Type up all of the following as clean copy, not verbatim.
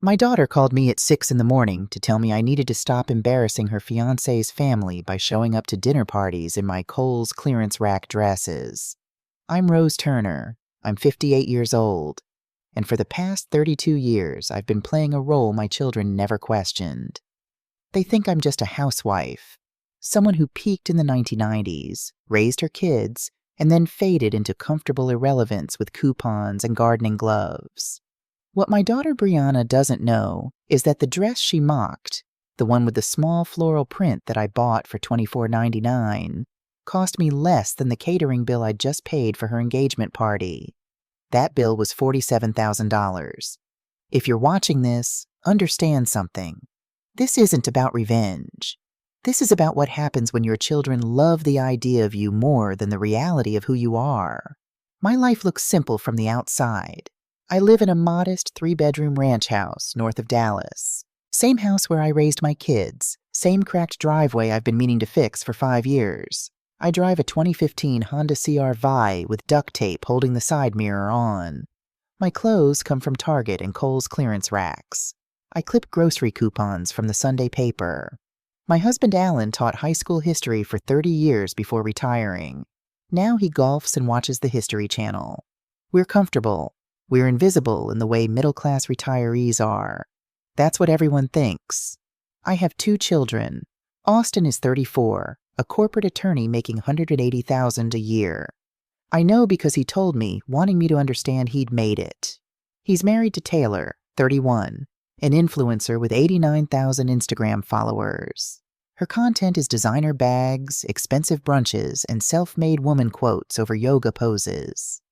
My daughter called me at 6 in the morning to tell me I needed to stop embarrassing her fiancé's family by showing up to dinner parties in my Kohl's clearance rack dresses. I'm Rose Turner. I'm 58 years old. And for the past 32 years, I've been playing a role my children never questioned. They think I'm just a housewife, someone who peaked in the 1990s, raised her kids, and then faded into comfortable irrelevance with coupons and gardening gloves. What my daughter Brianna doesn't know is that the dress she mocked, the one with the small floral print that I bought for $24.99, cost me less than the catering bill I'd just paid for her engagement party. That bill was $47,000. If you're watching this, understand something. This isn't about revenge. This is about what happens when your children love the idea of you more than the reality of who you are. My life looks simple from the outside. I live in a modest 3-bedroom ranch house north of Dallas. Same house where I raised my kids. Same cracked driveway I've been meaning to fix for 5 years. I drive a 2015 Honda CR Vi with duct tape holding the side mirror on. My clothes come from Target and Kohl's clearance racks. I clip grocery coupons from the Sunday paper. My husband Alan taught high school history for 30 years before retiring. Now he golfs and watches the History Channel. We're comfortable. We're invisible in the way middle-class retirees are. That's what everyone thinks. I have 2 children. Austin is 34, a corporate attorney making $180,000 a year. I know because he told me, wanting me to understand he'd made it. He's married to Taylor, 31, an influencer with 89,000 Instagram followers. Her content is designer bags, expensive brunches, and self-made woman quotes over yoga poses.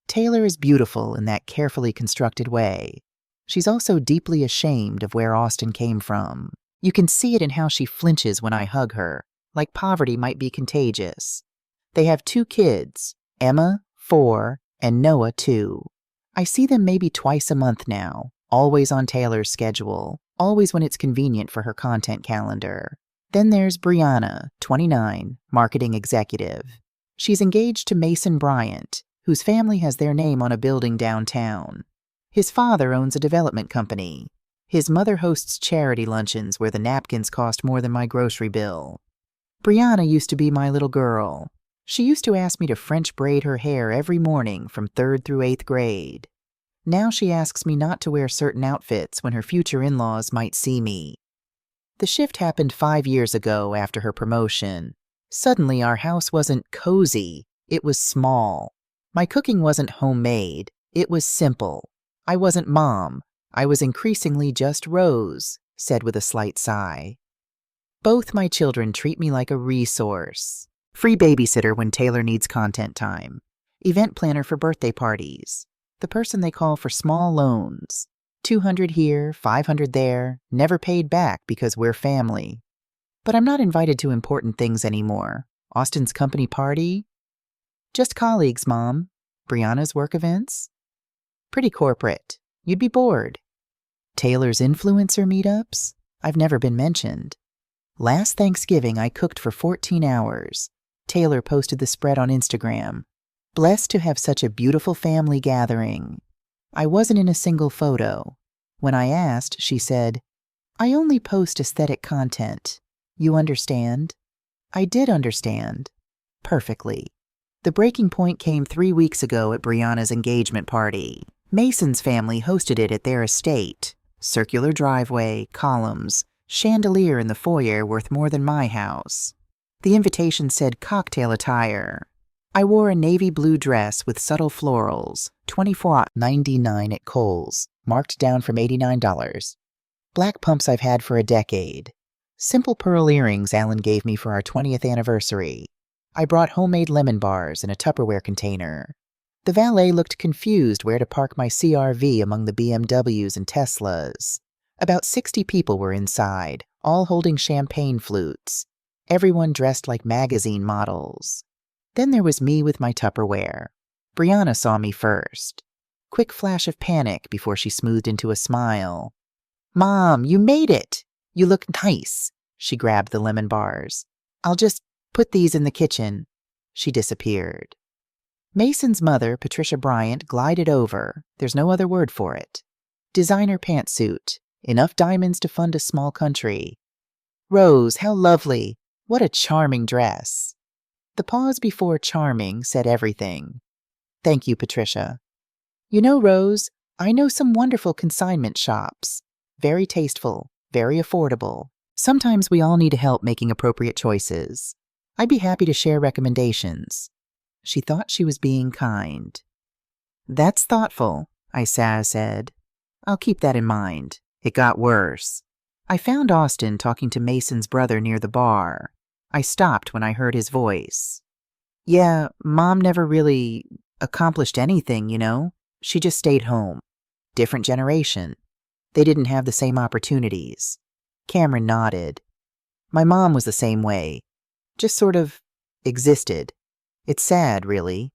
Taylor is beautiful in that carefully constructed way. She's also deeply ashamed of where Austin came from. You can see it in how she flinches when I hug her, like poverty might be contagious. They have 2 kids, Emma, 4, and Noah, 2. I see them maybe twice a month now, always on Taylor's schedule, always when it's convenient for her content calendar. Then there's Brianna, 29, marketing executive. She's engaged to Mason Bryant, whose family has their name on a building downtown. His father owns a development company. His mother hosts charity luncheons where the napkins cost more than my grocery bill. Brianna used to be my little girl. She used to ask me to French braid her hair every morning from 3rd through 8th grade. Now she asks me not to wear certain outfits when her future in-laws might see me. The shift happened 5 years ago after her promotion. Suddenly our house wasn't cozy, it was small. My cooking wasn't homemade, it was simple. I wasn't Mom, I was increasingly just Rose, said with a slight sigh. Both my children treat me like a resource. Free babysitter when Taylor needs content time. Event planner for birthday parties. The person they call for small loans. 200 here, 500 there, never paid back because we're family. But I'm not invited to important things anymore. Austin's company party? Just colleagues, Mom. Brianna's work events? Pretty corporate. You'd be bored. Taylor's influencer meetups? I've never been mentioned. Last Thanksgiving, I cooked for 14 hours. Taylor posted the spread on Instagram. Blessed to have such a beautiful family gathering. I wasn't in a single photo. When I asked, she said, I only post aesthetic content. You understand? I did understand. Perfectly. The breaking point came 3 weeks ago at Brianna's engagement party. Mason's family hosted it at their estate. Circular driveway, columns, chandelier in the foyer worth more than my house. The invitation said cocktail attire. I wore a navy blue dress with subtle florals, $24.99 at Kohl's, marked down from $89. Black pumps I've had for a decade. Simple pearl earrings Alan gave me for our 20th anniversary. I brought homemade lemon bars in a Tupperware container. The valet looked confused where to park my CR-V among the BMWs and Teslas. About 60 people were inside, all holding champagne flutes. Everyone dressed like magazine models. Then there was me with my Tupperware. Brianna saw me first. Quick flash of panic before she smoothed into a smile. Mom, you made it! You look nice. She grabbed the lemon bars. I'll just put these in the kitchen. She disappeared. Mason's mother, Patricia Bryant, glided over. There's no other word for it. Designer pantsuit. Enough diamonds to fund a small country. Rose, how lovely. What a charming dress. The pause before charming said everything. Thank you, Patricia. You know, Rose, I know some wonderful consignment shops. Very tasteful, very affordable. Sometimes we all need help making appropriate choices. I'd be happy to share recommendations. She thought she was being kind. That's thoughtful, I said. I'll keep that in mind. It got worse. I found Austin talking to Mason's brother near the bar. I stopped when I heard his voice. Yeah, Mom never really accomplished anything, you know. She just stayed home. Different generation. They didn't have the same opportunities. Cameron nodded. My mom was the same way. Just sort of existed. It's sad, really.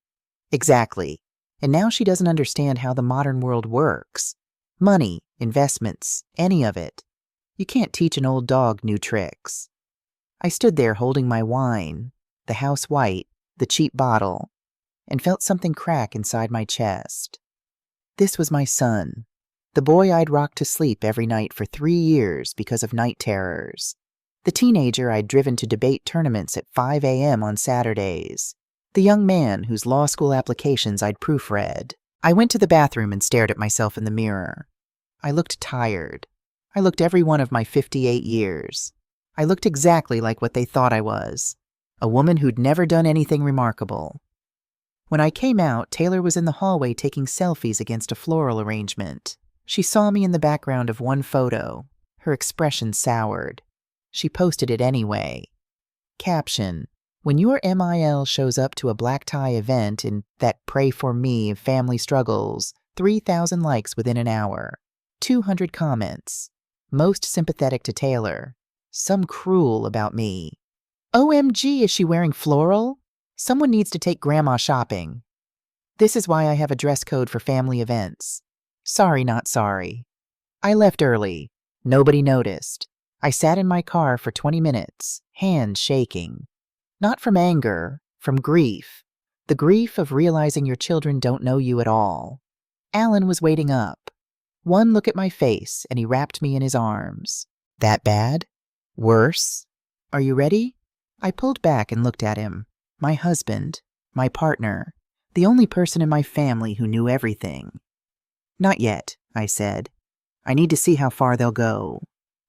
Exactly. And now she doesn't understand how the modern world works. Money, investments, any of it. You can't teach an old dog new tricks. I stood there holding my wine, the house white, the cheap bottle, and felt something crack inside my chest. This was my son, the boy I'd rocked to sleep every night for 3 years because of night terrors, the teenager I'd driven to debate tournaments at 5 a.m. on Saturdays, the young man whose law school applications I'd proofread. I went to the bathroom and stared at myself in the mirror. I looked tired. I looked every one of my 58 years. I looked exactly like what they thought I was, a woman who'd never done anything remarkable. When I came out, Taylor was in the hallway taking selfies against a floral arrangement. She saw me in the background of one photo. Her expression soured. She posted it anyway. Caption: when your MIL shows up to a black tie event in that Pray For Me of family struggles, 3,000 likes within an hour. 200 comments. Most sympathetic to Taylor. Some cruel about me. OMG, is she wearing floral? Someone needs to take Grandma shopping. This is why I have a dress code for family events. Sorry, not sorry. I left early. Nobody noticed. I sat in my car for 20 minutes, hands shaking. Not from anger, from grief. The grief of realizing your children don't know you at all. Alan was waiting up. One look at my face, and he wrapped me in his arms. That bad? Worse? Are you ready? I pulled back and looked at him. My husband, my partner, the only person in my family who knew everything. Not yet, I said. I need to see how far they'll go.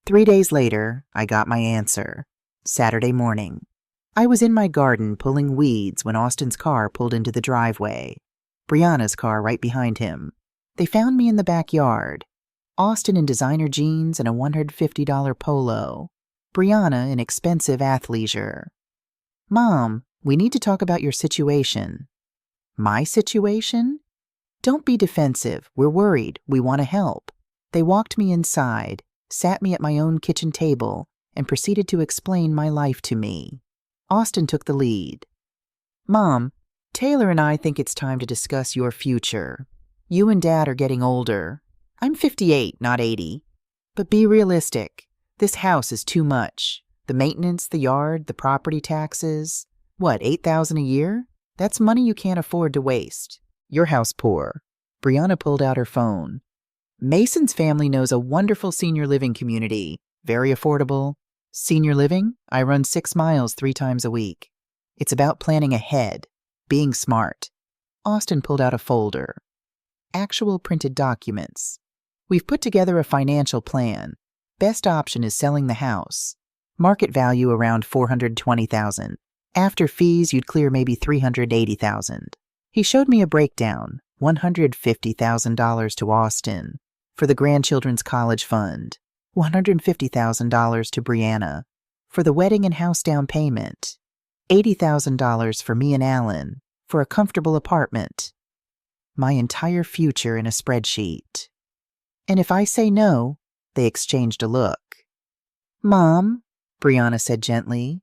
3 days later, I got my answer. Saturday morning. I was in my garden pulling weeds when Austin's car pulled into the driveway. Brianna's car right behind him. They found me in the backyard. Austin in designer jeans and a $150 polo. Brianna in expensive athleisure. Mom, we need to talk about your situation. My situation? Don't be defensive. We're worried. We want to help. They walked me inside, sat me at my own kitchen table, and proceeded to explain my life to me. Austin took the lead. Mom, Taylor and I think it's time to discuss your future. You and Dad are getting older. I'm 58, not 80. But be realistic. This house is too much. The maintenance, the yard, the property taxes. What, $8,000 a year? That's money you can't afford to waste. Your house poor. Brianna pulled out her phone. Mason's family knows a wonderful senior living community. Very affordable. Senior living? I run 6 miles 3 times a week. It's about planning ahead, being smart. Austin pulled out a folder. Actual printed documents. We've put together a financial plan. Best option is selling the house. Market value around $420,000. After fees, you'd clear maybe $380,000. He showed me a breakdown. $150,000 to Austin for the grandchildren's college fund. $150,000 to Brianna for the wedding and house down payment. $80,000 for me and Alan for a comfortable apartment. My entire future in a spreadsheet. And if I say no, they exchanged a look. Mom, Brianna said gently,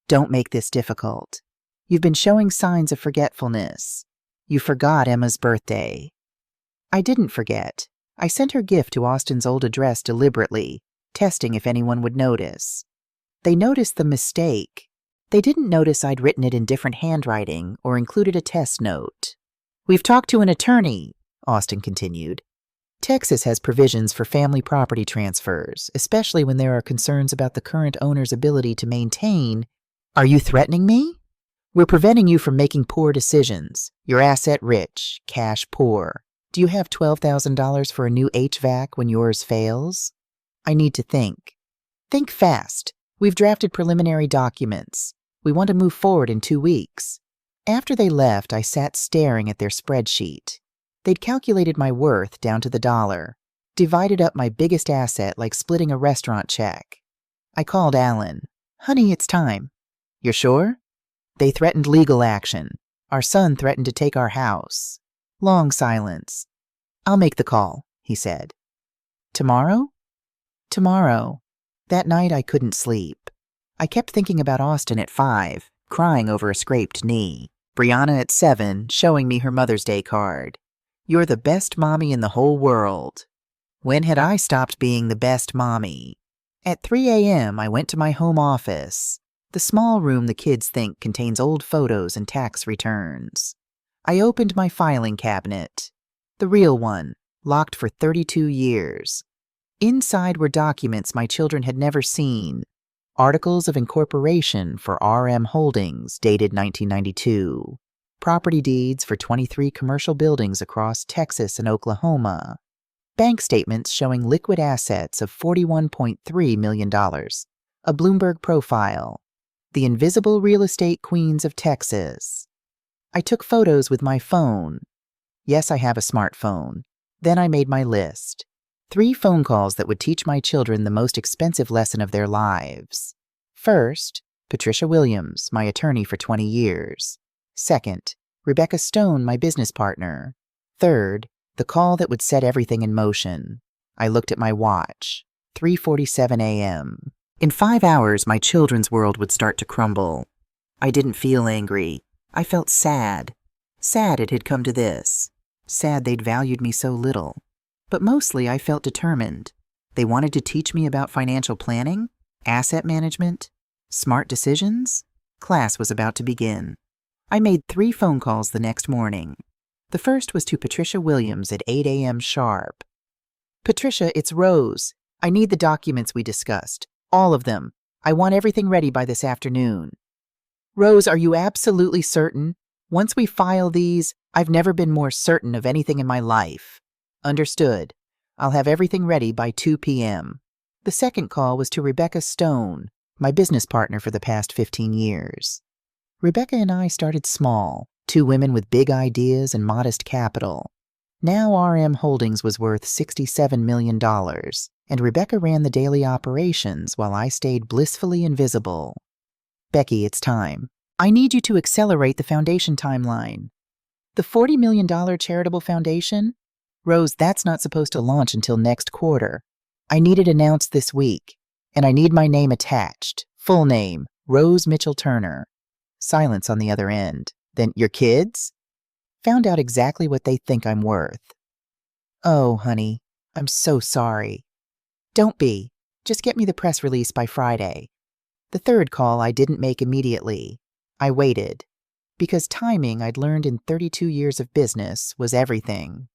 don't make this difficult. You've been showing signs of forgetfulness. You forgot Emma's birthday. I didn't forget. I sent her gift to Austin's old address deliberately, testing if anyone would notice. They noticed the mistake. They didn't notice I'd written it in different handwriting or included a test note. We've talked to an attorney, Austin continued. Texas has provisions for family property transfers, especially when there are concerns about the current owner's ability to maintain. Are you threatening me? We're preventing you from making poor decisions. You're asset rich, cash poor. Do you have $12,000 for a new HVAC when yours fails? I need to think. Think fast. We've drafted preliminary documents. We want to move forward in 2 weeks. After they left, I sat staring at their spreadsheet. They'd calculated my worth down to the dollar, divided up my biggest asset like splitting a restaurant check. I called Alan. Honey, it's time. You're sure? They threatened legal action. Our son threatened to take our house. Long silence. I'll make the call, he said. Tomorrow? Tomorrow. That night I couldn't sleep. I kept thinking about Austin at 5, crying over a scraped knee. Brianna at 7, showing me her Mother's Day card. You're the best mommy in the whole world. When had I stopped being the best mommy? At 3 a.m., I went to my home office, the small room the kids think contains old photos and tax returns. I opened my filing cabinet, the real one, locked for 32 years. Inside were documents my children had never seen, articles of incorporation for RM Holdings dated 1992, property deeds for 23 commercial buildings across Texas and Oklahoma, bank statements showing liquid assets of $41.3 million, a Bloomberg profile, the invisible real estate queens of Texas. I took photos with my phone. Yes, I have a smartphone. Then I made my list. 3 phone calls that would teach my children the most expensive lesson of their lives. First, Patricia Williams, my attorney for 20 years. Second, Rebecca Stone, my business partner. Third, the call that would set everything in motion. I looked at my watch. 3:47 a.m. In 5 hours, my children's world would start to crumble. I didn't feel angry. I felt sad. Sad it had come to this. Sad they'd valued me so little. But mostly I felt determined. They wanted to teach me about financial planning, asset management, smart decisions. Class was about to begin. I made 3 phone calls the next morning. The first was to Patricia Williams at 8 a.m. sharp. Patricia, it's Rose. I need the documents we discussed. All of them. I want everything ready by this afternoon. Rose, are you absolutely certain? Once we file these, I've never been more certain of anything in my life. Understood. I'll have everything ready by 2 p.m. The second call was to Rebecca Stone, my business partner for the past 15 years. Rebecca and I started small, 2 women with big ideas and modest capital. Now RM Holdings was worth $67 million, and Rebecca ran the daily operations while I stayed blissfully invisible. Becky, it's time. I need you to accelerate the foundation timeline. The $40 million charitable foundation? Rose, that's not supposed to launch until next quarter. I need it announced this week, and I need my name attached. Full name, Rose Mitchell Turner. Silence on the other end. Then your kids? Found out exactly what they think I'm worth. Oh, honey, I'm so sorry. Don't be. Just get me the press release by Friday. The third call I didn't make immediately. I waited. Because timing, I'd learned in 32 years of business, was everything.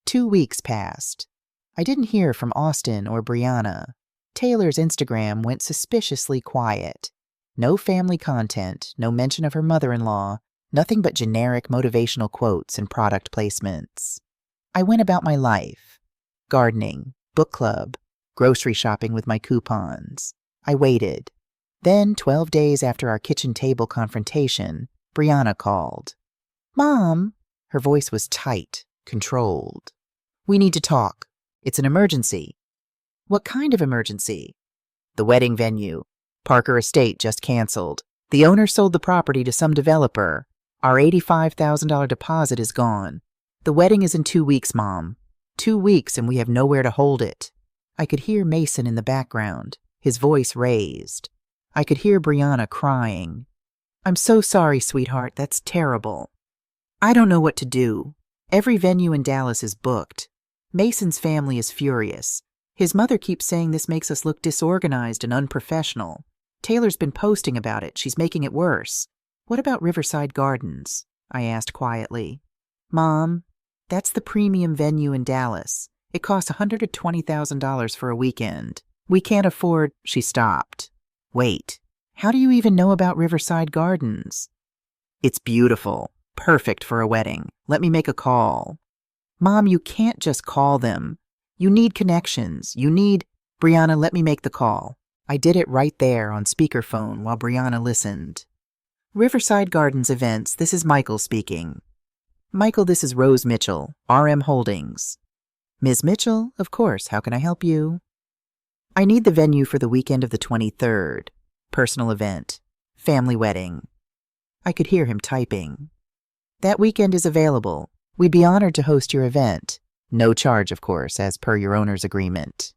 2 weeks passed. I didn't hear from Austin or Brianna. Taylor's Instagram went suspiciously quiet. No family content, no mention of her mother-in-law, nothing but generic motivational quotes and product placements. I went about my life. Gardening, book club, grocery shopping with my coupons. I waited. Then, 12 days after our kitchen table confrontation, Brianna called. Mom! Her voice was tight, controlled. We need to talk. It's an emergency. What kind of emergency? The wedding venue. Parker Estate just canceled. The owner sold the property to some developer. Our $85,000 deposit is gone. The wedding is in 2 weeks, Mom. 2 weeks and we have nowhere to hold it. I could hear Mason in the background, his voice raised. I could hear Brianna crying. I'm so sorry, sweetheart. That's terrible. I don't know what to do. Every venue in Dallas is booked. Mason's family is furious. His mother keeps saying this makes us look disorganized and unprofessional. Taylor's been posting about it. She's making it worse. What about Riverside Gardens? I asked quietly. Mom, that's the premium venue in Dallas. It costs $120,000 for a weekend. We can't afford—" She stopped. Wait, how do you even know about Riverside Gardens? It's beautiful. Perfect for a wedding. Let me make a call. Mom, you can't just call them. You need connections. You need— Brianna, let me make the call. I did it right there on speakerphone while Brianna listened. Riverside Gardens Events, this is Michael speaking. Michael, this is Rose Mitchell, RM Holdings. Ms. Mitchell, of course, how can I help you? I need the venue for the weekend of the 23rd. Personal event. Family wedding. I could hear him typing. That weekend is available. We'd be honored to host your event. No charge, of course, as per your owner's agreement.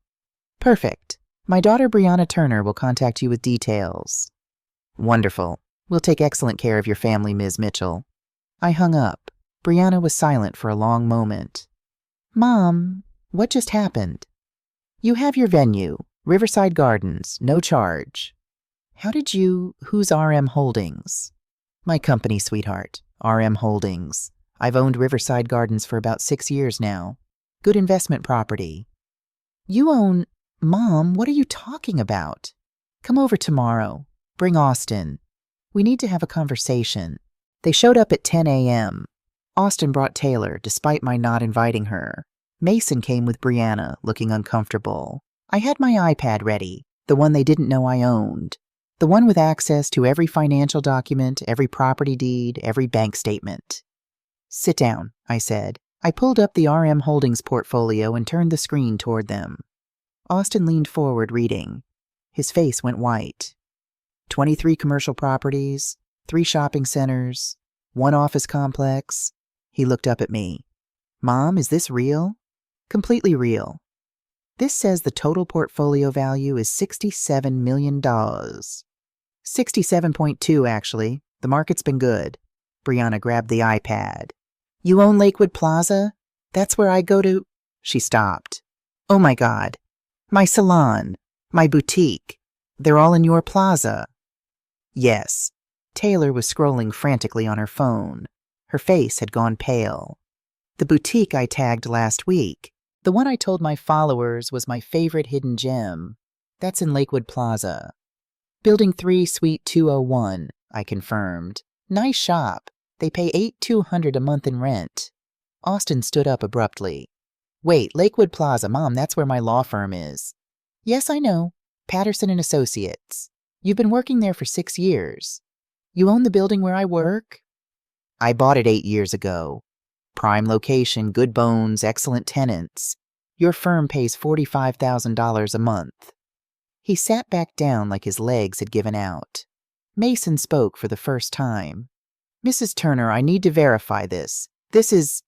Perfect. My daughter Brianna Turner will contact you with details. Wonderful. We'll take excellent care of your family, Ms. Mitchell. I hung up. Brianna was silent for a long moment. Mom, what just happened? You have your venue, Riverside Gardens, no charge. Who's RM Holdings? My company, sweetheart, RM Holdings. I've owned Riverside Gardens for about 6 years now. Good investment property. You own— Mom, what are you talking about? Come over tomorrow. Bring Austin. We need to have a conversation. They showed up at 10 a.m. Austin brought Taylor, despite my not inviting her. Mason came with Brianna, looking uncomfortable. I had my iPad ready, the one they didn't know I owned. The one with access to every financial document, every property deed, every bank statement. Sit down, I said. I pulled up the RM Holdings portfolio and turned the screen toward them. Austin leaned forward, reading. His face went white. 23 commercial properties, 3 shopping centers, 1 office complex. He looked up at me. Mom, is this real? Completely real. This says the total portfolio value is $67 million. 67.2, actually. The market's been good. Brianna grabbed the iPad. You own Lakewood Plaza? That's where I go to— She stopped. Oh my God. My salon. My boutique. They're all in your plaza. Yes. Taylor was scrolling frantically on her phone. Her face had gone pale. The boutique I tagged last week. The one I told my followers was my favorite hidden gem. That's in Lakewood Plaza. Building 3, Suite 201, I confirmed. Nice shop. They pay $8,200 a month in rent. Austin stood up abruptly. Wait, Lakewood Plaza, Mom, that's where my law firm is. Yes, I know. Patterson and Associates. You've been working there for 6 years. You own the building where I work? I bought it 8 years ago. Prime location, good bones, excellent tenants. Your firm pays $45,000 a month. He sat back down like his legs had given out. Mason spoke for the first time. Mrs. Turner, I need to verify this. This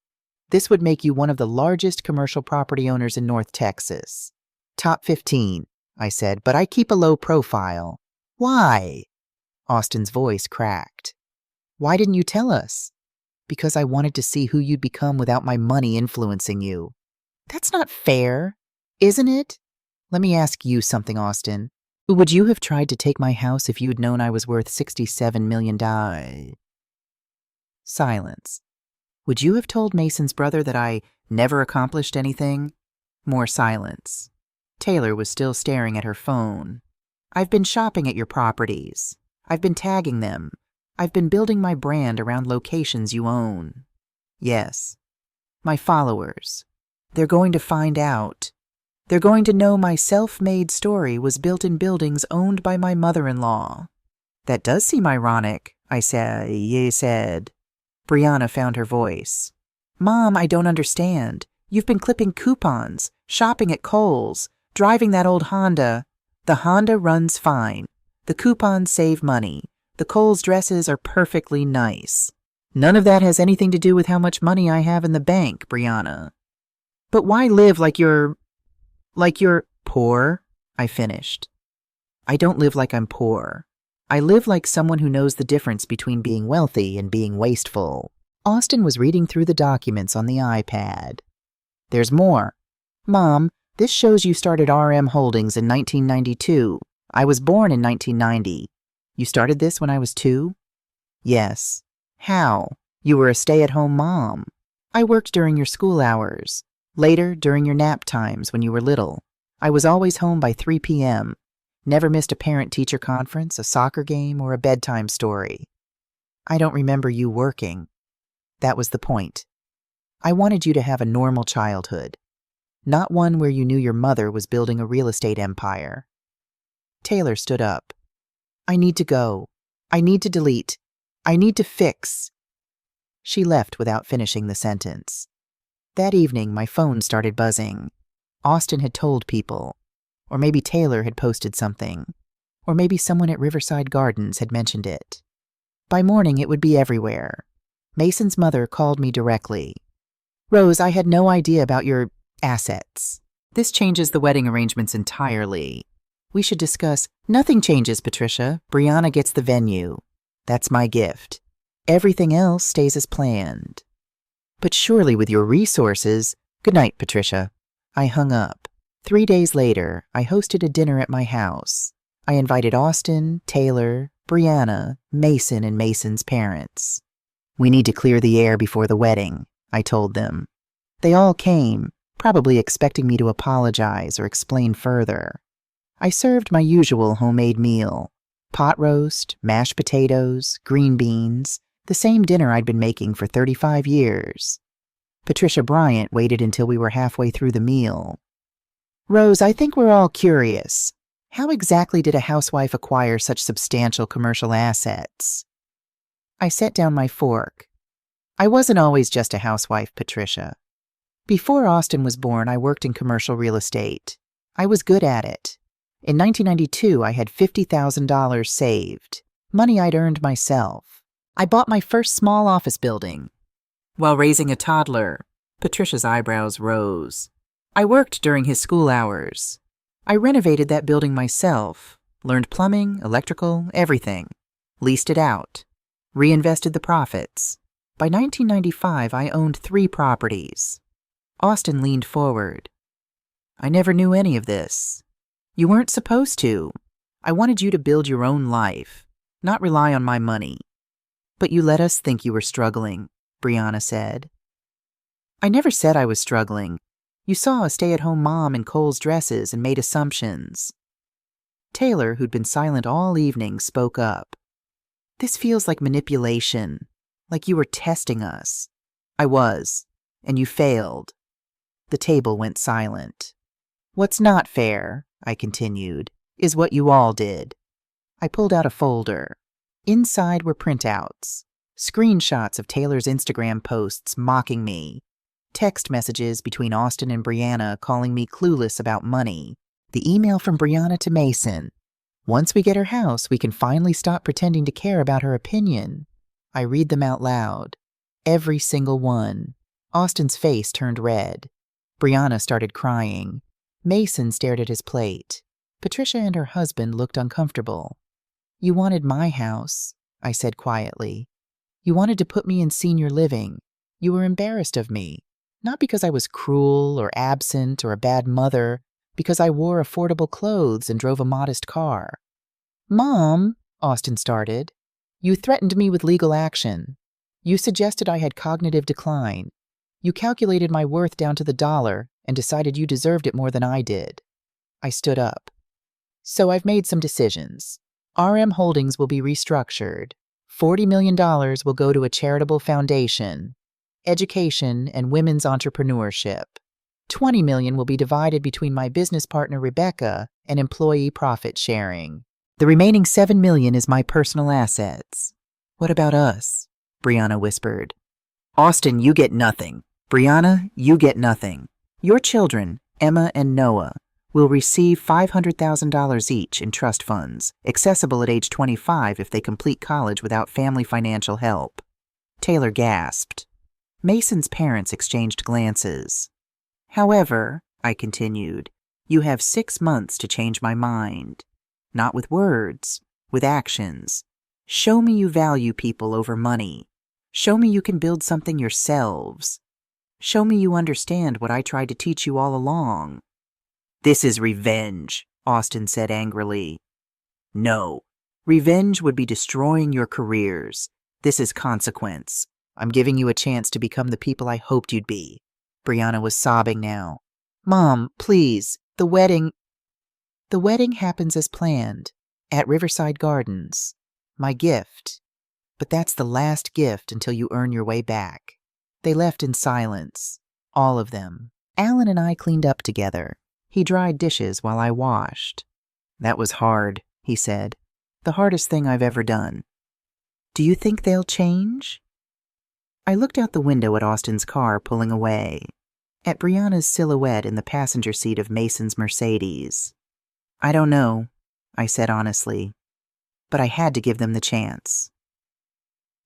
would make you one of the largest commercial property owners in North Texas. Top 15, I said, but I keep a low profile. Why? Austin's voice cracked. Why didn't you tell us? Because I wanted to see who you'd become without my money influencing you. That's not fair, isn't it? Let me ask you something, Austin. Would you have tried to take my house if you'd known I was worth $67 million? Silence. Would you have told Mason's brother that I never accomplished anything? More silence. Taylor was still staring at her phone. I've been shopping at your properties. I've been tagging them. I've been building my brand around locations you own. Yes. My followers. They're going to find out. They're going to know my self-made story was built in buildings owned by my mother-in-law. That does seem ironic, I said. Brianna found her voice. Mom, I don't understand. You've been clipping coupons, shopping at Kohl's, driving that old Honda. The Honda runs fine. The coupons save money. The Kohl's dresses are perfectly nice. None of that has anything to do with how much money I have in the bank, Brianna. But why live like you're poor? I finished. I don't live like I'm poor. I live like someone who knows the difference between being wealthy and being wasteful. Austin was reading through the documents on the iPad. There's more. Mom, this shows you started RM Holdings in 1992. I was born in 1990. You started this when I was 2? Yes. How? You were a stay-at-home mom. I worked during your school hours. Later, during your nap times when you were little, I was always home by 3 p.m., never missed a parent-teacher conference, a soccer game, or a bedtime story. I don't remember you working. That was the point. I wanted you to have a normal childhood, not one where you knew your mother was building a real estate empire. Taylor stood up. I need to go. I need to delete. I need to fix. She left without finishing the sentence. That evening, my phone started buzzing. Austin had told people. Or maybe Taylor had posted something. Or maybe someone at Riverside Gardens had mentioned it. By morning, it would be everywhere. Mason's mother called me directly. Rose, I had no idea about your assets. This changes the wedding arrangements entirely. We should discuss. Nothing changes, Patricia. Brianna gets the venue. That's my gift. Everything else stays as planned. But surely with your resources. Good night, Patricia. I hung up. 3 days later, I hosted a dinner at my house. I invited Austin, Taylor, Brianna, Mason, and Mason's parents. We need to clear the air before the wedding, I told them. They all came, probably expecting me to apologize or explain further. I served my usual homemade meal. Pot roast, mashed potatoes, green beans, the same dinner I'd been making for 35 years. Patricia Bryant waited until we were halfway through the meal. Rose, I think we're all curious. How exactly did a housewife acquire such substantial commercial assets? I set down my fork. I wasn't always just a housewife, Patricia. Before Austin was born, I worked in commercial real estate. I was good at it. In 1992, I had $50,000 saved, money I'd earned myself. I bought my first small office building. While raising a toddler, Patricia's eyebrows rose. I worked during his school hours. I renovated that building myself, learned plumbing, electrical, everything, leased it out, reinvested the profits. By 1995, I owned 3 properties. Austin leaned forward. I never knew any of this. You weren't supposed to. I wanted you to build your own life, not rely on my money. But you let us think you were struggling, Brianna said. I never said I was struggling. You saw a stay-at-home mom in Cole's dresses and made assumptions. Taylor, who'd been silent all evening, spoke up. This feels like manipulation, like you were testing us. I was, and you failed. The table went silent. What's not fair, I continued, is what you all did. I pulled out a folder. Inside were printouts, screenshots of Taylor's Instagram posts mocking me, text messages between Austin and Brianna calling me clueless about money, the email from Brianna to Mason. Once we get her house, we can finally stop pretending to care about her opinion. I read them out loud. Every single one. Austin's face turned red. Brianna started crying. Mason stared at his plate. Patricia and her husband looked uncomfortable. You wanted my house, I said quietly. You wanted to put me in senior living. You were embarrassed of me. Not because I was cruel or absent or a bad mother, because I wore affordable clothes and drove a modest car. Mom, Austin started. You threatened me with legal action. You suggested I had cognitive decline. You calculated my worth down to the dollar and decided you deserved it more than I did. I stood up. So I've made some decisions. RM Holdings will be restructured. $40 million will go to a charitable foundation. Education and women's entrepreneurship. $20 million will be divided between my business partner Rebecca and employee profit sharing. The remaining $7 million is my personal assets. What about us? Brianna whispered. Austin, you get nothing. Brianna, you get nothing. Your children, Emma and Noah, will receive $500,000 each in trust funds, accessible at age 25 if they complete college without family financial help. Taylor gasped. Mason's parents exchanged glances. However, I continued, you have 6 months to change my mind. Not with words, with actions. Show me you value people over money. Show me you can build something yourselves. Show me you understand what I tried to teach you all along. This is revenge, Austin said angrily. No, revenge would be destroying your careers. This is consequence. I'm giving you a chance to become the people I hoped you'd be. Brianna was sobbing now. Mom, please, the wedding happens as planned, at Riverside Gardens. My gift. But that's the last gift until you earn your way back. They left in silence. All of them. Alan and I cleaned up together. He dried dishes while I washed. That was hard, he said. The hardest thing I've ever done. Do you think they'll change? I looked out the window at Austin's car pulling away, at Brianna's silhouette in the passenger seat of Mason's Mercedes. I don't know, I said honestly, but I had to give them the chance.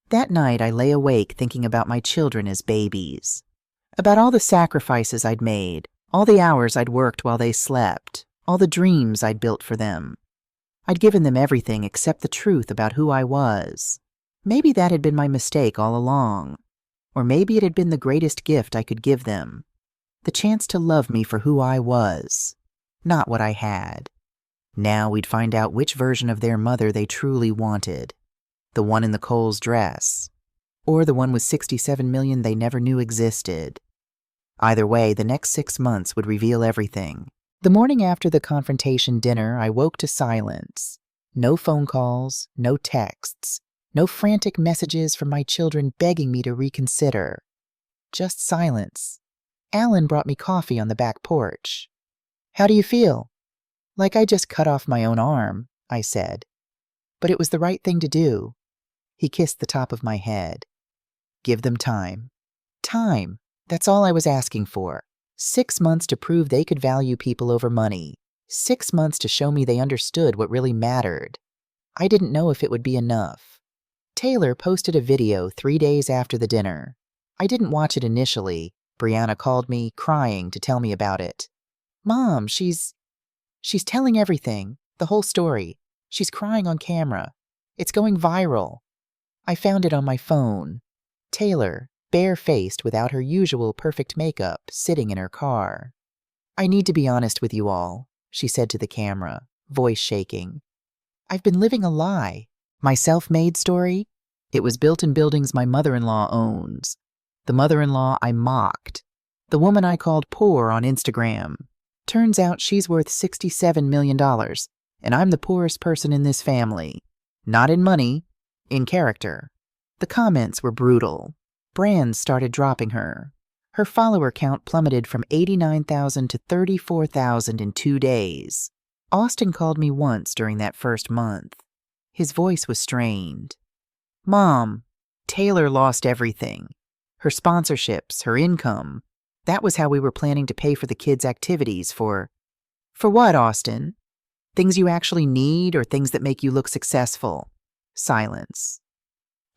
That night I lay awake thinking about my children as babies, about all the sacrifices I'd made, all the hours I'd worked while they slept, all the dreams I'd built for them. I'd given them everything except the truth about who I was. Maybe that had been my mistake all along, or maybe it had been the greatest gift I could give them, the chance to love me for who I was, not what I had. Now we'd find out which version of their mother they truly wanted, the one in the Kohl's dress, or the one with $67 million they never knew existed. Either way, the next 6 months would reveal everything. The morning after the confrontation dinner, I woke to silence. No phone calls, no texts, no frantic messages from my children begging me to reconsider. Just silence. Alan brought me coffee on the back porch. How do you feel? Like I just cut off my own arm, I said. But it was the right thing to do. He kissed the top of my head. Give them time. Time. That's all I was asking for. 6 months to prove they could value people over money. 6 months to show me they understood what really mattered. I didn't know if it would be enough. Taylor posted a video 3 days after the dinner. I didn't watch it initially. Brianna called me, crying, to tell me about it. Mom, she's telling everything, the whole story. She's crying on camera. It's going viral. I found it on my phone. Taylor, bare-faced without her usual perfect makeup, sitting in her car. I need to be honest with you all, she said to the camera, voice shaking. I've been living a lie. My self-made story? It was built in buildings my mother-in-law owns. The mother-in-law I mocked. The woman I called poor on Instagram. Turns out she's worth $67 million, and I'm the poorest person in this family. Not in money, in character. The comments were brutal. Brands started dropping her. Her follower count plummeted from 89,000 to 34,000 in 2 days. Austin called me once during that first month. His voice was strained. Mom, Taylor lost everything. Her sponsorships, her income. That was how we were planning to pay for the kids' activities for what, Austin? Things you actually need or things that make you look successful? Silence.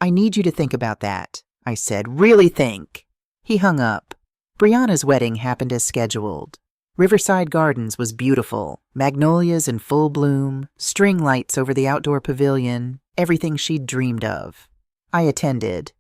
I need you to think about that, I said. Really think. He hung up. Brianna's wedding happened as scheduled. Riverside Gardens was beautiful. Magnolias in full bloom, string lights over the outdoor pavilion, everything she'd dreamed of. I attended.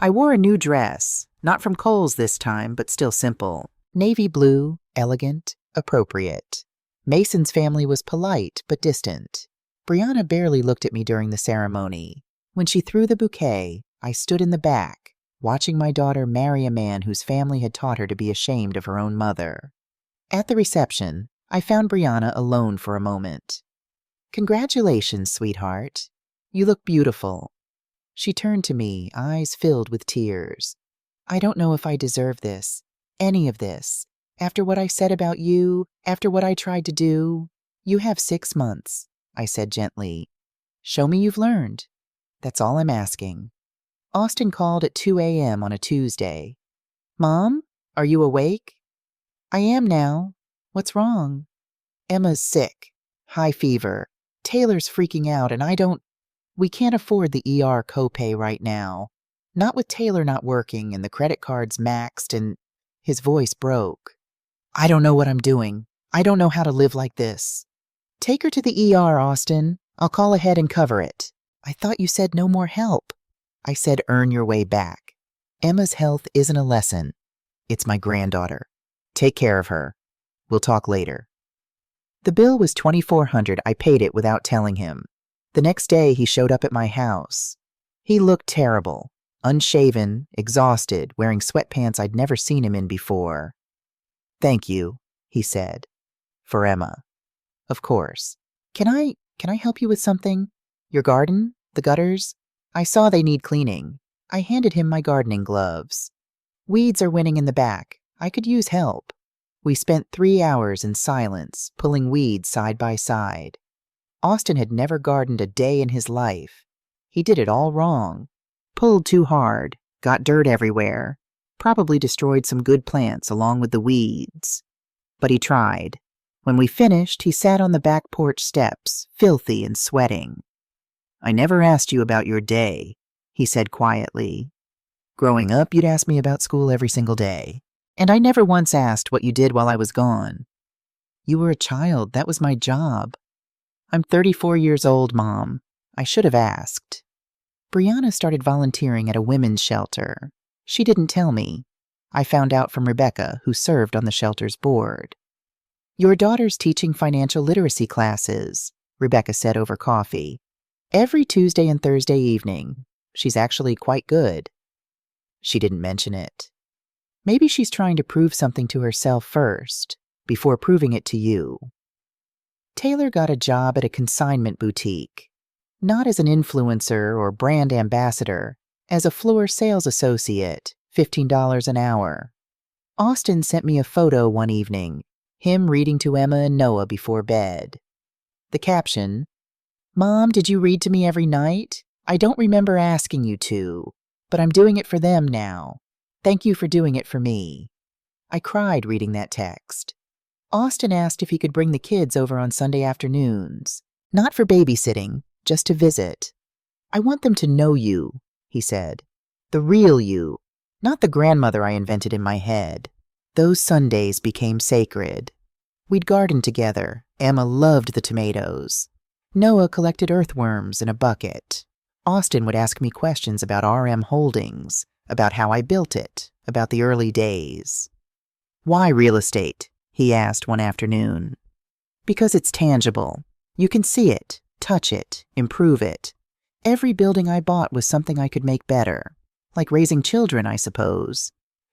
I wore a new dress, not from Kohl's this time, but still simple. Navy blue, elegant, appropriate. Mason's family was polite but distant. Brianna barely looked at me during the ceremony. When she threw the bouquet, I stood in the back, watching my daughter marry a man whose family had taught her to be ashamed of her own mother. At the reception, I found Brianna alone for a moment. Congratulations, sweetheart. You look beautiful. She turned to me, eyes filled with tears. I don't know if I deserve this, any of this. After what I said about you, after what I tried to do. You have 6 months, I said gently. Show me you've learned. That's all I'm asking. Austin called at 2 a.m. on a Tuesday. Mom, are you awake? I am now. What's wrong? Emma's sick. High fever. Taylor's freaking out and we can't afford the ER copay right now. Not with Taylor not working and the credit cards maxed and his voice broke. I don't know what I'm doing. I don't know how to live like this. Take her to the ER, Austin. I'll call ahead and cover it. I thought you said no more help. I said earn your way back. Emma's health isn't a lesson. It's my granddaughter. Take care of her. We'll talk later. The bill was $2,400. I paid it without telling him. The next day he showed up at my house. He looked terrible. unshaven, exhausted, wearing sweatpants I'd never seen him in before. "Thank you," he said. For Emma. Of course. Can I help you with something? Your garden? The gutters? I saw they need cleaning. I handed him my gardening gloves. Weeds are winning in the back. I could use help. We spent 3 hours in silence, pulling weeds side by side. Austin had never gardened a day in his life. He did it all wrong. Pulled too hard, got dirt everywhere, probably destroyed some good plants along with the weeds. But he tried. When we finished, he sat on the back porch steps, filthy and sweating. "I never asked you about your day," he said quietly. "Growing up, you'd ask me about school every single day. And I never once asked what you did while I was gone. You were a child. That was my job. I'm 34 years old, Mom. I should have asked." Brianna started volunteering at a women's shelter. She didn't tell me. I found out from Rebecca, who served on the shelter's board. "Your daughter's teaching financial literacy classes," Rebecca said over coffee. "Every Tuesday and Thursday evening. She's actually quite good." She didn't mention it. Maybe she's trying to prove something to herself first, before proving it to you. Taylor got a job at a consignment boutique. Not as an influencer or brand ambassador, as a floor sales associate, $15 an hour. Austin sent me a photo one evening, him reading to Emma and Noah before bed. The caption, "Mom, did you read to me every night? I don't remember asking you to, but I'm doing it for them now. Thank you for doing it for me." I cried reading that text. Austin asked if he could bring the kids over on Sunday afternoons, not for babysitting, just to visit. "I want them to know you," he said. "The real you, not the grandmother I invented in my head." Those Sundays became sacred. We'd garden together. Emma loved the tomatoes. Noah collected earthworms in a bucket. Austin would ask me questions about RM Holdings, about how I built it, about the early days. "Why real estate?" he asked one afternoon. "Because it's tangible. You can see it, touch it, improve it. Every building I bought was something I could make better. Like raising children, I suppose.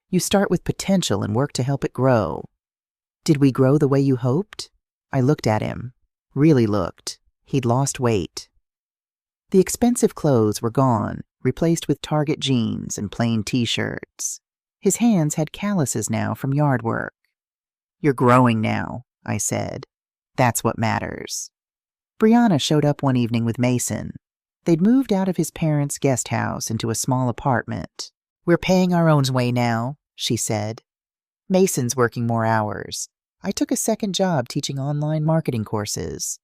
You start with potential and work to help it grow." "Did we grow the way you hoped?" I looked at him. Really looked. He'd lost weight. The expensive clothes were gone, replaced with Target jeans and plain t-shirts. His hands had calluses now from yard work. "You're growing now," I said. "That's what matters." Brianna showed up one evening with Mason. They'd moved out of his parents' guest house into a small apartment. "We're paying our own way now," she said. "Mason's working more hours. I took a second job teaching online marketing courses.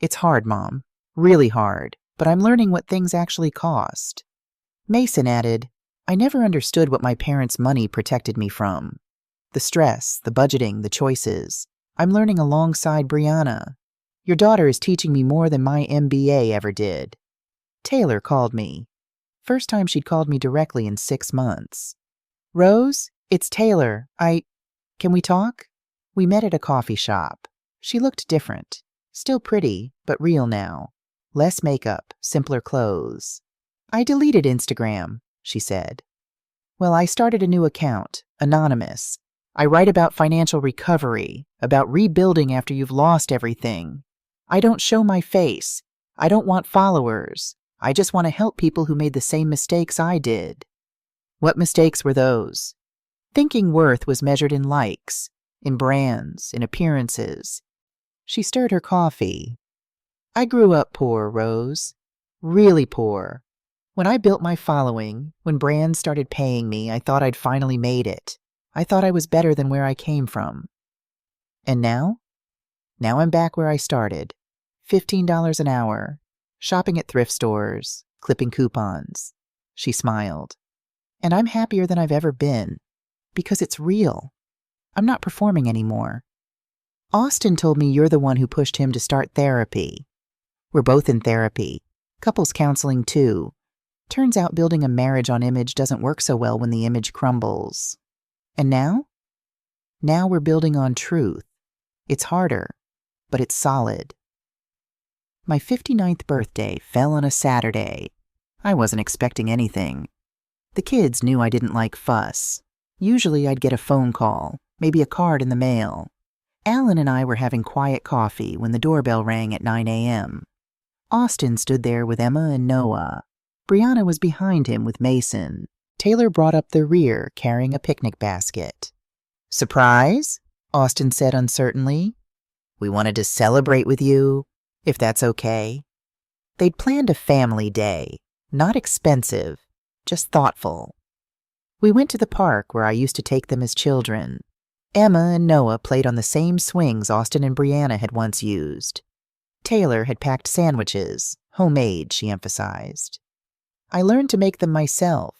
It's hard, Mom. Really hard. But I'm learning what things actually cost." Mason added, "I never understood what my parents' money protected me from. The stress, the budgeting, the choices. I'm learning alongside Brianna. Your daughter is teaching me more than my MBA ever did." Taylor called me. First time she'd called me directly in 6 months. "Rose, it's Taylor. Can we talk?" We met at a coffee shop. She looked different. Still pretty, but real now. Less makeup, simpler clothes. "I deleted Instagram," she said. "Well, I started a new account, anonymous. I write about financial recovery, about rebuilding after you've lost everything. I don't show my face. I don't want followers. I just want to help people who made the same mistakes I did." "What mistakes were those?" Thinking worth was measured in likes, in brands, in appearances. She stirred her coffee. "I grew up poor, Rose. Really poor. When I built my following, when brands started paying me, I thought I'd finally made it. I thought I was better than where I came from. And now? Now I'm back where I started. $15 an hour. Shopping at thrift stores. Clipping coupons." She smiled. "And I'm happier than I've ever been. Because it's real. I'm not performing anymore. Austin told me you're the one who pushed him to start therapy. We're both in therapy. Couples counseling too. Turns out building a marriage on image doesn't work so well when the image crumbles. And now? Now we're building on truth. It's harder, but it's solid." My 59th birthday fell on a Saturday. I wasn't expecting anything. The kids knew I didn't like fuss. Usually I'd get a phone call, maybe a card in the mail. Alan and I were having quiet coffee when the doorbell rang at 9 a.m. Austin stood there with Emma and Noah. Brianna was behind him with Mason. Taylor brought up the rear carrying a picnic basket. "Surprise?" Austin said uncertainly. "We wanted to celebrate with you, if that's okay." They'd planned a family day, not expensive, just thoughtful. We went to the park where I used to take them as children. Emma and Noah played on the same swings Austin and Brianna had once used. Taylor had packed sandwiches, homemade, she emphasized. I learned to make them myself.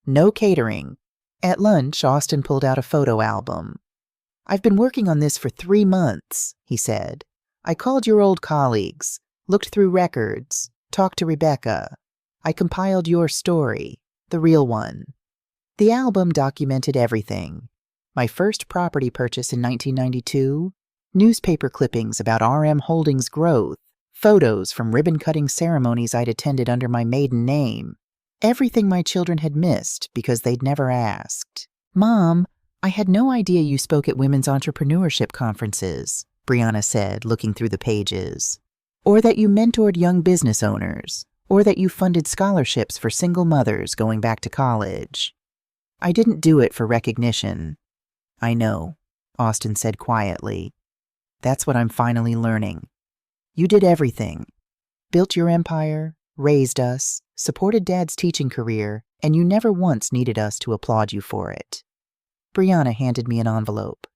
No catering. At lunch, Austin pulled out a photo album. "I've been working on this for 3 months, he said. "I called your old colleagues, looked through records, talked to Rebecca. I compiled your story, the real one." The album documented everything. My first property purchase in 1992, newspaper clippings about RM Holdings' growth, photos from ribbon-cutting ceremonies I'd attended under my maiden name, everything my children had missed because they'd never asked. "Mom, I had no idea you spoke at women's entrepreneurship conferences," Brianna said, looking through the pages. "Or that you mentored young business owners, or that you funded scholarships for single mothers going back to college." "I didn't do it for recognition." "I know," Austin said quietly. "That's what I'm finally learning. You did everything. Built your empire, raised us, supported Dad's teaching career, and you never once needed us to applaud you for it." Brianna handed me an envelope.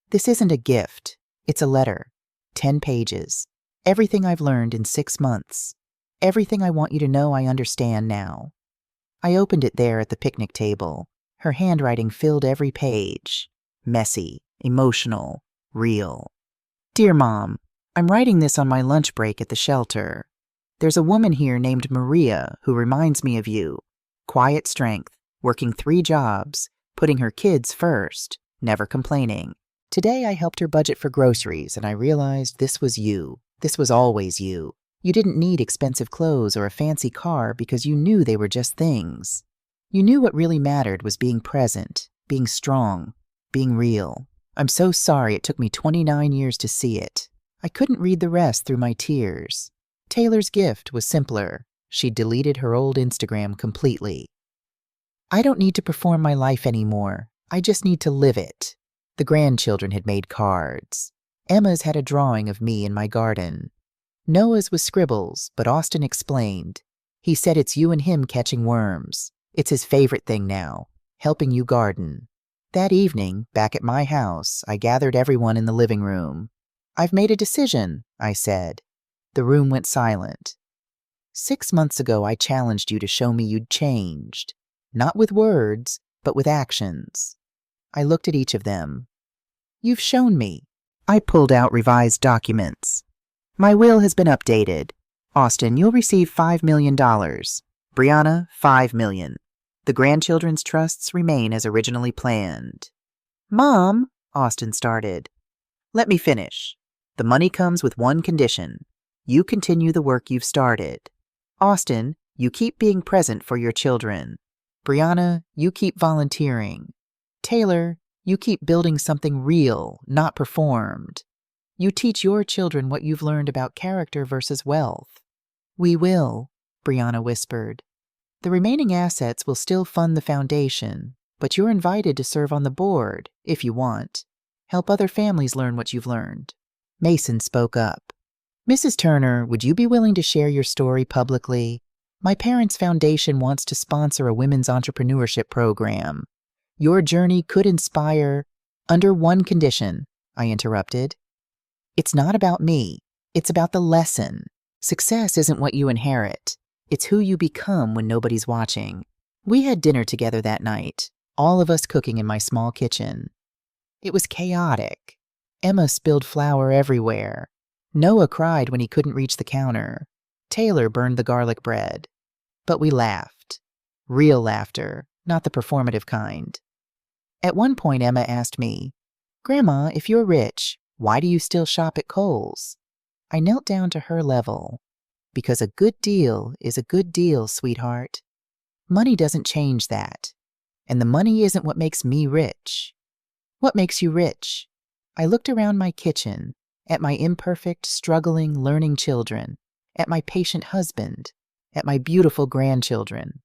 "This isn't a gift. It's a letter. 10 pages. Everything I've learned in 6 months. Everything I want you to know I understand now." I opened it there at the picnic table. Her handwriting filled every page. Messy, emotional, real. "Dear Mom, I'm writing this on my lunch break at the shelter. There's a woman here named Maria who reminds me of you. Quiet strength, working 3 jobs, putting her kids first, never complaining. Today I helped her budget for groceries and I realized this was you. This was always you. You didn't need expensive clothes or a fancy car because you knew they were just things. You knew what really mattered was being present, being strong, being real. I'm so sorry it took me 29 years to see it. I couldn't read the rest through my tears." Taylor's gift was simpler. She deleted her old Instagram completely. "I don't need to perform my life anymore. I just need to live it." The grandchildren had made cards. Emma's had a drawing of me in my garden. Noah's was scribbles, but Austin explained. He said it's you and him catching worms. It's his favorite thing now, helping you garden. That evening, back at my house, I gathered everyone in the living room. "I've made a decision," I said. The room went silent. 6 months ago, I challenged you to show me you'd changed. Not with words, but with actions. I looked at each of them. "You've shown me." I pulled out revised documents. "My will has been updated. Austin, you'll receive $5 million. Brianna, $5 million. The grandchildren's trusts remain as originally planned." "Mom," Austin started. "Let me finish. The money comes with one condition. You continue the work you've started. Austin, you keep being present for your children. Brianna, you keep volunteering. Taylor, you keep building something real, not performed. You teach your children what you've learned about character versus wealth." "We will," Brianna whispered. "The remaining assets will still fund the foundation, but you're invited to serve on the board, if you want. Help other families learn what you've learned." Mason spoke up. "Mrs. Turner, would you be willing to share your story publicly? My parents' foundation wants to sponsor a women's entrepreneurship program. Your journey could inspire—" "Under one condition," I interrupted. "It's not about me. It's about the lesson. Success isn't what you inherit. It's who you become when nobody's watching." We had dinner together that night, all of us cooking in my small kitchen. It was chaotic. Emma spilled flour everywhere. Noah cried when he couldn't reach the counter. Taylor burned the garlic bread. But we laughed. Real laughter, not the performative kind. At one point, Emma asked me, "Grandma, if you're rich, why do you still shop at Kohl's?" I knelt down to her level. "Because a good deal is a good deal, sweetheart." Money doesn't change that. And the money isn't what makes me rich. What makes you rich? I looked around my kitchen, at my imperfect, struggling, learning children, at my patient husband, at my beautiful grandchildren.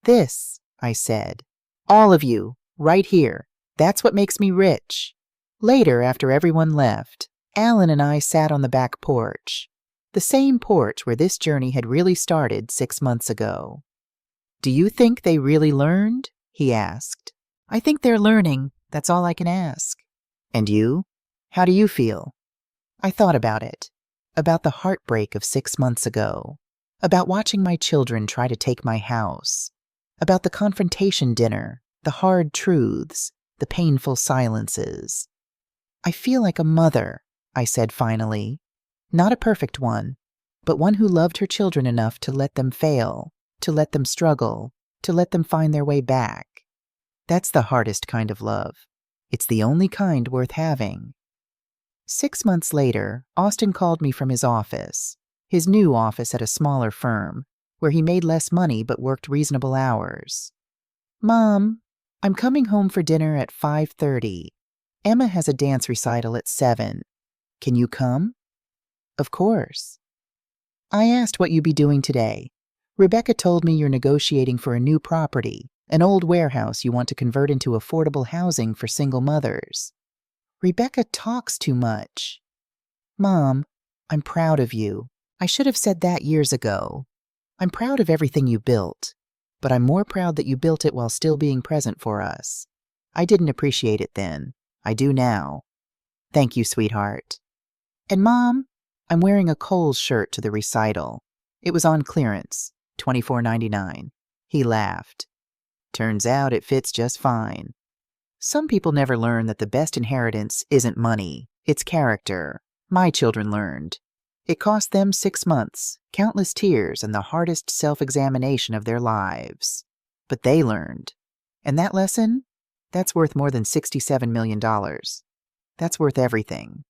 This, I said, all of you, right here, that's what makes me rich. Later, after everyone left, Alan and I sat on the back porch, the same porch where this journey had really started 6 months ago. Do you think they really learned? He asked. I think they're learning. That's all I can ask. And you? How do you feel? I thought about it, about the heartbreak of 6 months ago, about watching my children try to take my house, about the confrontation dinner, the hard truths, the painful silences. I feel like a mother, I said finally. Not a perfect one, but one who loved her children enough to let them fail, to let them struggle, to let them find their way back. That's the hardest kind of love. It's the only kind worth having. 6 months later, Austin called me from his office, his new office at a smaller firm, where he made less money but worked reasonable hours. Mom, I'm coming home for dinner at 5:30. Emma has a dance recital at 7. Can you come? Of course. I asked what you'd be doing today. Rebecca told me you're negotiating for a new property, an old warehouse you want to convert into affordable housing for single mothers. Rebecca talks too much. Mom, I'm proud of you. I should have said that years ago. I'm proud of everything you built, but I'm more proud that you built it while still being present for us. I didn't appreciate it then. I do now. Thank you, sweetheart. And Mom, I'm wearing a Kohl's shirt to the recital. It was on clearance, $24.99. He laughed. Turns out it fits just fine. Some people never learn that the best inheritance isn't money, it's character. My children learned. It cost them 6 months, countless tears, and the hardest self-examination of their lives. But they learned. And that lesson? That's worth more than $67 million. That's worth everything.